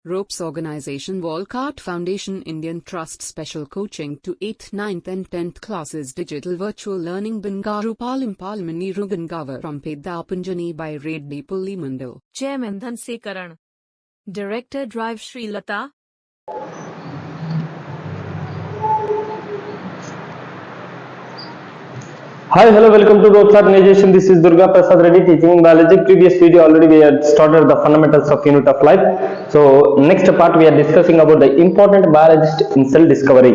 Ropes Organization Walcott Foundation Indian Trust Special Coaching to 8th, 9th and 10th classes Digital Virtual Learning Bangaru Palimani Rugangavar from Pedapunjani by Reddy Pulli Mandal. Chairman Dhansekaran. Director Drive Sri Lata. Hi, hello, welcome to Ropes Organization. This is Durga Prasad Reddy teaching biology. Previous video already we had started the fundamentals of unit of life. So next part we are discussing about the important biologist in cell discovery.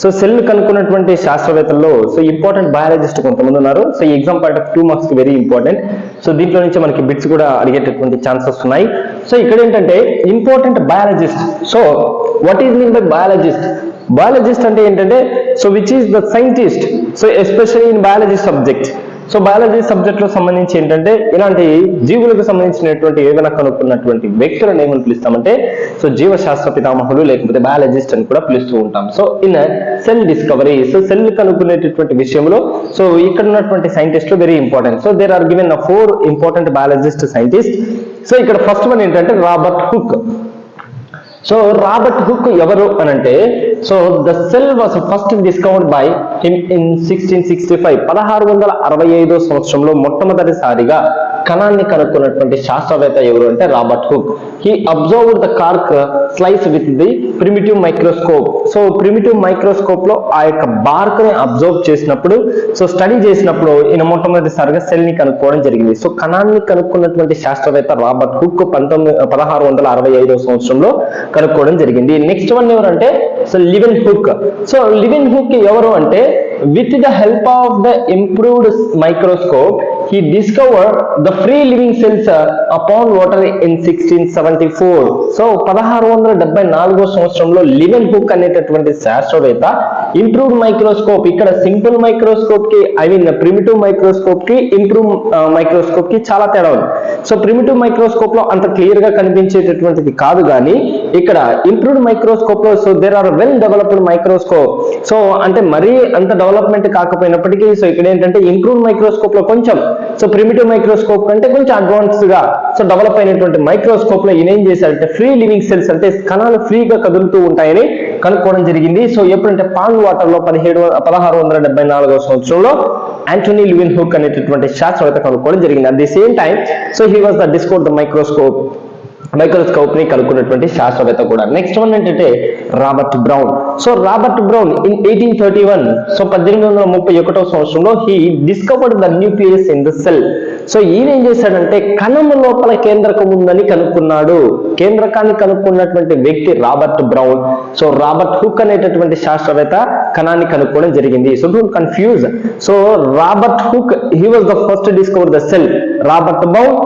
So cell కనుక్కున్నటువంటి శాస్త్రవేత్తల్లో so important biologist కొంతమంది ఉన్నారు. So ఈ exam point of 2 marks very important. So దీంట్లో నుంచి మనకి bits కూడా అడిగేటటువంటి chances ఉన్నాయి. సో ఇక్కడ ఏంటంటే important biologist. So what is mean by biologist? Biologist అంటే ఏంటంటే so which is the scientist, so especially in biology subject. So biology subject లో సంబంధించి ఏంటంటే ఇలాంటి జీవులకు సంబంధించినటువంటి ఏదైనా కనుక్కున్నటువంటి వ్యక్తులను ఏమని పిలుస్తామంటే సో జీవశాస్త్ర పితామహులు లేకపోతే బయాలజిస్ట్ అని కూడా పిలుస్తూ ఉంటాం. So in cell discovery, so cell కనుక్కునేటటువంటి విషయంలో సో ఇక్కడ ఉన్నటువంటి సైంటిస్టులు very important. So there are given 4 important biologist scientist. So ఇక్కడ ఫస్ట్ వన్ ఏంటంటే Robert Hooke. So Robert Hooke ఎవరు అనంటే so the cell was first discovered by him in 1665. 1665 సంవత్సరంలో మొట్టమొదటిసారిగా కణాన్ని కనుక్కున్నటువంటి శాస్త్రవేత్త ఎవరు అంటే Robert Hooke. He observed the cork slice with the primitive microscope. So primitive microscope లో ఆ యొక్క బార్క్ ని అబ్జర్వ్ చేసినప్పుడు సో స్టడీ చేసినప్పుడు ఈయన మొట్టమొదటిసారిగా సెల్ ని కనుక్కోవడం జరిగింది. సో కణాన్ని కనుక్కున్నటువంటి శాస్త్రవేత్త రాబర్ట్ హుక్ 1665 సంవత్సరంలో కనుక్కోవడం జరిగింది. నెక్స్ట్ వన్ ఎవరంటే సో లివెన్ హుక్. సో లివెన్ హుక్ ఎవరు అంటే with the help of the improved microscope he discovered the free living cells upon water in 1674. So 1674 సంవత్సరంలో లివెన్ హుక్ అనేటటువంటి శాస్త్రవేత్త ఇంప్రూవ్డ్ మైక్రోస్కోప్, ఇక్కడ సింపుల్ మైక్రోస్కోప్ కి ప్రిమిటివ్ మైక్రోస్కోప్ కి ఇంప్రూవ్ మైక్రోస్కోప్ కి చాలా తేడా ఉంది. సో ప్రిమిటివ్ మైక్రోస్కోప్ లో అంత క్లియర్ గా కనిపించేటటువంటిది కాదు, కానీ ఇక్కడ ఇంప్రూవ్డ్ మైక్రోస్కోప్ లో so there are well developed microscope. So అంటే మరీ అంత డెవలప్మెంట్ కాకపోయినప్పటికీ సో ఇక్కడ ఏంటంటే ఇంప్రూవ్డ్ మైక్రోస్కోప్ లో కొంచెం సో ప్రిమిటివ్ మైక్రోస్కోప్ కంటే కొంచెం అడ్వాన్స్ గా సో డెవలప్ అయినటువంటి మైక్రోస్కోప్ లో ఈయన ఏం చేశారంటే ఫ్రీ లివింగ్ సెల్స్ అంటే కణాలు ఫ్రీగా కదులుతూ ఉంటాయని కనుక్కోవడం జరిగింది. సో ఎప్పుడంటే పాండ్ వాటర్ లో 1674 సంవత్సరంలో యాంటోనీ లివెన్ హుక్ అనేటటువంటి శాస్త్రవేత్త కనుక్కోవడం జరిగింది. At the same time so he was the discovered the microscope ని కనుక్కున్నటువంటి శాస్త్రవేత్త కూడా. నెక్స్ట్ వన్ ఏంటంటే Robert brown. So Robert brown in 1831 so 1831 సంవత్సరంలో he discovered the nucleus in the cell. So ఈయన ఏం చేశాడంటే కణం లోపల కేంద్రకం ఉందని కనుక్కున్నాడు. కేంద్రకాన్ని కనుక్కున్నటువంటి వ్యక్తి Robert brown. So Robert hook అనేటటువంటి శాస్త్రవేత్త కణాన్ని కనుక్కోవడం జరిగింది. So don't confuse. So Robert Hooke he was the first discover the cell. Robert brown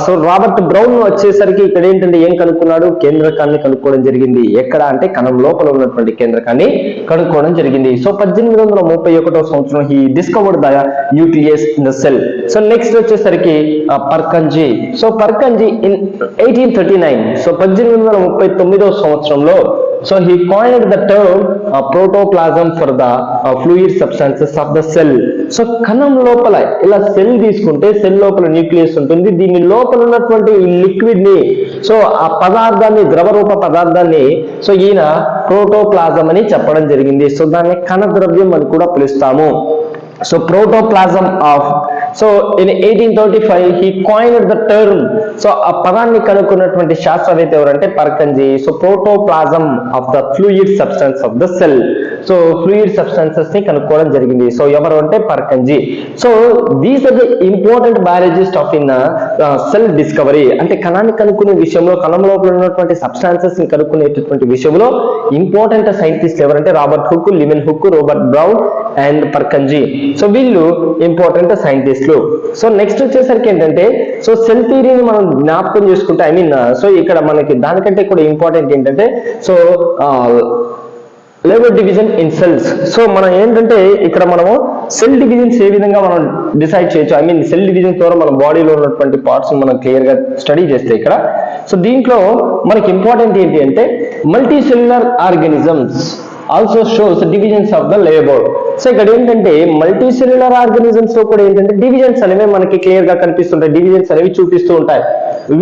so Robert brown వచ్చేసరికి ఇక్కడ ఏంటంటే ఏం కనుక్కున్నాడు? కేంద్రకాన్ని కనుక్కోవడం జరిగింది. ఎక్కడ అంటే కణం లోపల ఉన్నటువంటి కేంద్రకాన్ని కనుక్కోవడం జరిగింది. సో 1831 సంవత్సరం he discovered the nucleus in the cell. So next వచ్చేసరికి పర్కంజీ. సో పర్కంజీ ఇన్ 1839 సో 1839 సంవత్సరంలో so he coined the term protoplasm for the fluid substances of the cell. So కణం లోపల ఇలా సెల్ తీసుకుంటే సెల్ లోపల న్యూక్లియస్ ఉంటుంది. దీని లోపల ఉన్నటువంటి లిక్విడ్ ని సో ఆ పదార్థాన్ని ద్రవరూప పదార్థాన్ని సో ఈయన ప్రోటోప్లాజం అని చెప్పడం జరిగింది. సో దాన్ని కణ ద్రవ్యం అని కూడా పిలుస్తాము. So protoplasm of so in 1835 he coined the term. So ఆ పదాన్ని కనుక్కున్నటువంటి శాస్త్రవేత్త ఎవరంటే Purkinje. So protoplasm of the fluid substance of the cell. So fluid substances ని కనుక్కోవడం జరిగింది. సో ఎవరు అంటే Purkinje. So these are the important biologist of in cell discovery. అంటే కణాన్ని కనుక్కునే విషయంలో కణం లోపల ఉన్నటువంటి సబ్స్టాన్సెస్ ని కనుక్కునేటటువంటి విషయంలో ఇంపార్టెంట్ సైంటిస్ట్ ఎవరంటే Robert Hooke, Leeuwenhoek, Robert Brown and Purkinje. So వీళ్ళు ఇంపార్టెంట్ సైంటిస్టులు. సో నెక్స్ట్ వచ్చేసరికి ఏంటంటే సో సెల్ థియరీని మనం జ్ఞాపకం చేసుకుంటే సో ఇక్కడ మనకి దానికంటే కూడా ఇంపార్టెంట్ ఏంటంటే సో లేవర్ డివిజన్ ఇన్ సెల్స్. సో మనం ఏంటంటే ఇక్కడ మనము సెల్ డివిజన్స్ ఏ విధంగా మనం డిసైడ్ చేయొచ్చు, సెల్ డివిజన్ ద్వారా మన బాడీలో ఉన్నటువంటి పార్ట్స్ మనం క్లియర్ గా స్టడీ చేస్తే ఇక్కడ సో దీంట్లో మనకి ఇంపార్టెంట్ ఏంటి అంటే multi cellular organisms also shows divisions of the labour. So ఇక్కడ ఏంటంటే మల్టీ సెల్యులర్ ఆర్గానిజమ్స్ లో కూడా ఏంటంటే డివిజన్స్ అనేవి మనకి క్లియర్ గా కనిపిస్తుంటాయి, డివిజన్స్ అనేవి చూపిస్తూ ఉంటాయి,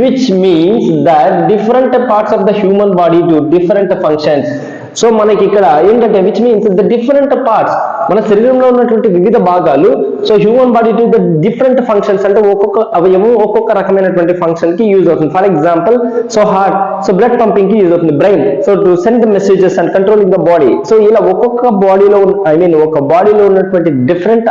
which means that different parts of the human body to different functions. So మనకి ఇక్కడ ఏంటంటే which means the different parts, మన శరీరంలో ఉన్నటువంటి వివిధ భాగాలు, so human body to the different functions, అంటే ఒక్కొక్క అవయవం ఒక్కొక్క రకమైనటువంటి ఫంక్షన్ కి యూజ్ అవుతుంది. For example so heart, so blood pumping కి యూజ్ అవుతుంది. Brain, so to send the messages and controlling the body. So ఇలా ఒక్కొక్క బాడీలో ఒక బాడీలో ఉన్నటువంటి డిఫరెంట్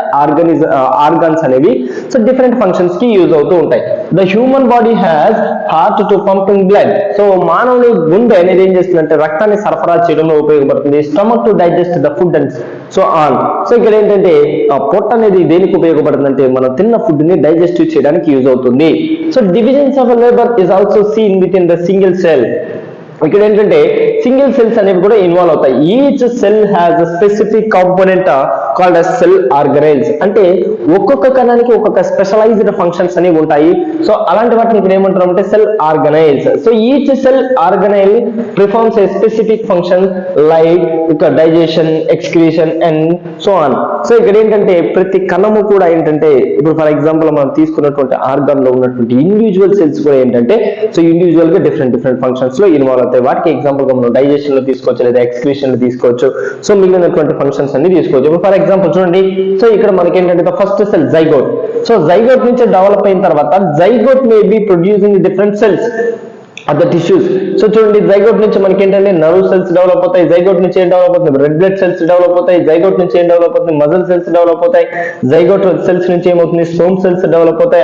ఆర్గన్స్ అనేవి సో డిఫరెంట్ ఫంక్షన్స్ కి యూజ్ అవుతూ ఉంటాయి. The human body has heart to pumping blood. So మానవుని గుండె అనేది ఏం చేస్తుందంటే రక్తాన్ని సరఫరా చేయడంలో ఉపయోగపడుతుంది. Stomach to digest the food and so on. So ఇక్కడ ఏంటంటే పొట్ట అనేది దేనికి ఉపయోగపడుతుంది అంటే మనం తిన్న ఫుడ్ ని డైజెస్ట్ చేయడానికి యూజ్ అవుతుంది. So divisions of labour is also seen within the single cell. ఇక్కడ ఏంటంటే సింగిల్ సెల్స్ అనేవి కూడా ఇన్వాల్వ్ అవుతాయి. Each cell has a specific component called as cell organelles. అంటే ఒక్కొక్క కణానికి ఒక్కొక్క స్పెషలైజ్డ్ ఫంక్షన్స్ అనేవి ఉంటాయి. సో అలాంటి వాటిని ఇక్కడ ఏమంటారు అంటే cell organelles. So each cell organelle performs a specific function like ఇక digestion, excretion and so on. So ఇక్కడ ఏంటంటే ప్రతి కణము కూడా ఏంటంటే ఇప్పుడు ఫర్ ఎగ్జాంపుల్ మనం తీసుకున్నటువంటి ఆర్గాన్ లో ఉన్నటువంటి ఇండివిజువల్ సెల్స్ కూడా ఏంటంటే సో ఇండివిజువల్ గా డిఫరెంట్ ఫంక్షన్స్ లో ఇన్వాల్వ్ అవుతాయి. వాటికి ఎగ్జాంపుల్ గా మనం డైజెషన్ లో తీసుకోవచ్చు, లేదా ఎక్స్క్రీషన్ లో తీసుకోవచ్చు, సో మిగిలినటువంటి ఫంక్షన్స్ అన్ని తీసుకోవచ్చు. ఇప్పుడు ఫర్ ఎగ్జాంపుల్ చూడండి, సో ఇక్కడ మనకి ఏంటంటే first cell zygote. So zygote నుంచి డెవలప్ అయిన తర్వాత zygote may be producing different cells of the tissues. So చూడండి జైగోట్ నుంచి మనకి ఏంటంటే నర్వ్ సెల్స్ డెవలప్ అవుతాయి, జైగోట్ నుంచి ఏం డెవలప్ అవుతుంది, రెడ్ బ్లడ్ సెల్స్ డెవలప్ అవుతాయి, జైగోట్ నుంచి ఏం డెవలప్ అవుతుంది, మజిల్ సెల్స్ డెవలప్ అవుతాయి, జైగోట్ సెల్స్ నుంచి ఏమవుతుంది, స్పోమ్ సెల్స్ డెవలప్ అవుతాయి.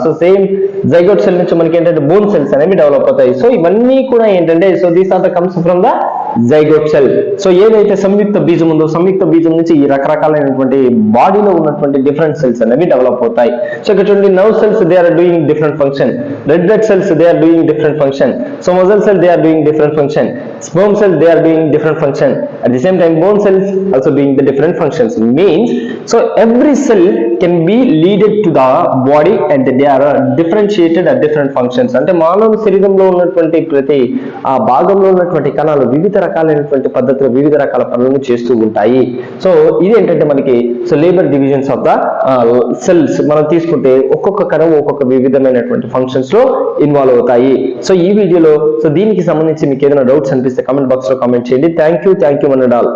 సో సేమ్ జైగోట్ సెల్ నుంచి మనకి ఏంటంటే బోన్ సెల్స్ అనేవి డెవలప్ అవుతాయి. సో ఇవన్నీ కూడా ఏంటంటే so these are the comes from the zygote cell. So ఏదైతే సంయుక్త బీజం ఉందో సంయుక్త బీజం నుంచి ఈ రకరకాలైనటువంటి బాడీలో ఉన్నటువంటి డిఫరెంట్ సెల్స్ అనేవి డెవలప్ అవుతాయి. సో ఇక్కడ చూడండి nerve cells they are doing different function, red blood cells they are doing different function, so muscle cell they are doing different function, sperm cell they are doing different function, at the same time bone cells also doing the different functions. Means so every cell can be leaded to the body and they are differentiated at different functions. అంటే మానవ శరీరంలో ఉన్నటువంటి ప్రతి ఆ భాగంలో ఉన్నటువంటి కణాలు వివిధ రకాలైనటువంటి పద్ధతిలో వివిధ రకాల పనులను చేస్తూ ఉంటాయి. సో ఇది ఏంటంటే మనకి so labour divisions of the cells మనం తీసుకుంటే ఒక్కొక్క కణం ఒక్కొక్క వివిధమైనటువంటి ఫంక్షన్స్ లో ఇన్వాల్వ్ అవుతాయి. సో ఈ వీడియోలో సో దీనికి సంబంధించి మీకు ఏదైనా డౌట్స్ అనిపిస్తే కామెంట్ బాక్స్ లో కామెంట్ చేయండి. Thank you one and all.